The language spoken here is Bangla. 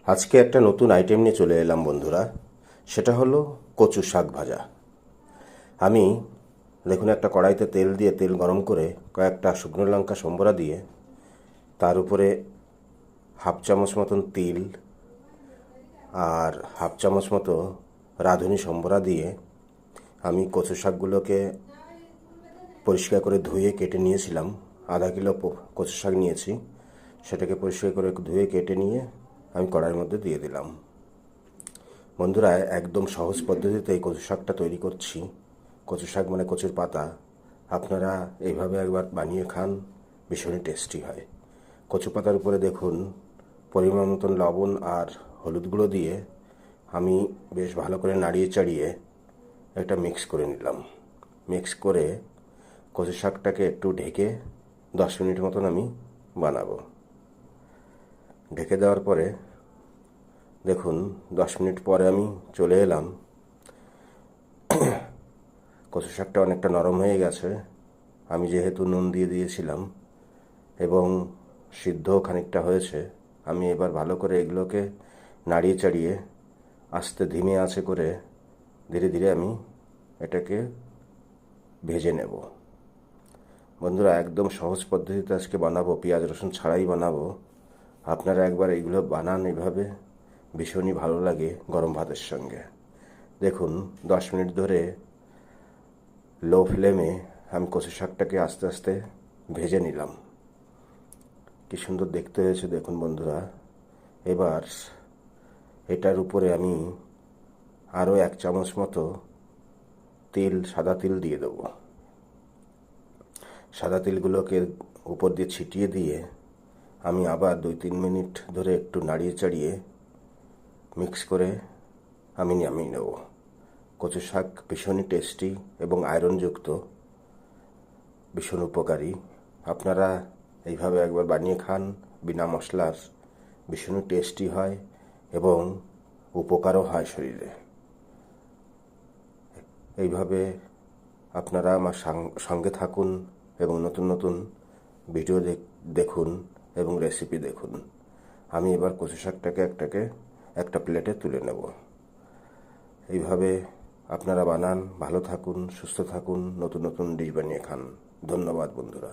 আজকে একটা নতুন আইটেম নিয়ে চলে এলাম বন্ধুরা। সেটা হলো কচু শাক ভাজা। আমি দেখুন একটা কড়াইতে তেল দিয়ে তেল গরম করে কয়েকটা শুকনো লঙ্কা সম্বরা দিয়ে তার উপরে হাফ চামচ মতন তিল আর হাফ চামচ মতো রাঁধুনি সম্বরা দিয়ে আমি কচু শাকগুলোকে পরিষ্কার করে ধুয়ে কেটে নিয়েছিলাম। আধা কিলো কচু শাক নিয়েছি, সেটাকে পরিষ্কার করে ধুয়ে কেটে নিয়ে আমি কড়াইয়ের মধ্যে দিয়ে দিলাম। বন্ধুরা, একদম সহজ পদ্ধতিতে এই কচু শাকটা তৈরি করছি। কচু শাক মানে কচুর পাতা। আপনারা এইভাবে একবার বানিয়ে খান, ভীষণই টেস্টি হয়। কচু পাতার উপরে দেখুন পরিমাণ মতন লবণ আর হলুদ গুঁড়ো দিয়ে আমি বেশ ভালো করে নাড়িয়ে চাড়িয়ে একটা মিক্স করে নিলাম। মিক্স করে কচু শাকটাকে একটু ঢেকে 10 মিনিট মতন আমি বানাবো। ঢেকে দেওয়ার পরে দেখুন 10 মিনিট পরে আমি চলে এলাম। কচু শাকটা অনেকটা নরম হয়ে গেছে। আমি যেহেতু নুন দিয়ে দিয়েছিলাম এবং সিদ্ধ খানিকটা হয়েছে, আমি এবার ভালো করে এগুলোকে নাড়িয়ে চাড়িয়ে আস্তে ধিমে আঁচে করে ধীরে ধীরে আমি এটাকে ভেজে নেব। বন্ধুরা, একদম সহজ পদ্ধতিতে আজকে বানাবো, পেঁয়াজ রসুন ছাড়াই বানাবো। আপনারা একবার এইগুলো বানান, এইভাবে ভীষণই ভালো লাগে গরম ভাতের সঙ্গে। দেখুন 10 মিনিট ধরে লো ফ্লেমে আমি কচু শাকটাকে আস্তে আস্তে ভেজে নিলাম। কি সুন্দর দেখতে হয়েছে দেখুন বন্ধুরা। এবার এটার উপরে আমি আরও 1 চামচ মতো সাদা তিল দিয়ে দেবো। সাদা তিলগুলোকে উপর দিয়ে ছিটিয়ে দিয়ে আমি আবার 2-3 মিনিট ধরে একটু নাড়িয়ে চাড়িয়ে মিক্স করে আমি নামিয়ে নেব। কচু শাক ভীষণই টেস্টি এবং আয়রনযুক্ত, ভীষণ উপকারী। আপনারা এইভাবে একবার বানিয়ে খান, বিনা মশলার। ভীষণই টেস্টি হয় এবং উপকারও হয় শরীরে। এইভাবে আপনারা আমার সঙ্গে থাকুন এবং নতুন নতুন ভিডিও দেখুন এবং রেসিপি দেখুন। আমি এবার কচু শাকটাকে একটা প্লেটে তুলে নেব। এইভাবে আপনারা বানান, ভালো থাকুন, সুস্থ থাকুন, নতুন নতুন ডিশ বানিয়ে খান। ধন্যবাদ বন্ধুরা।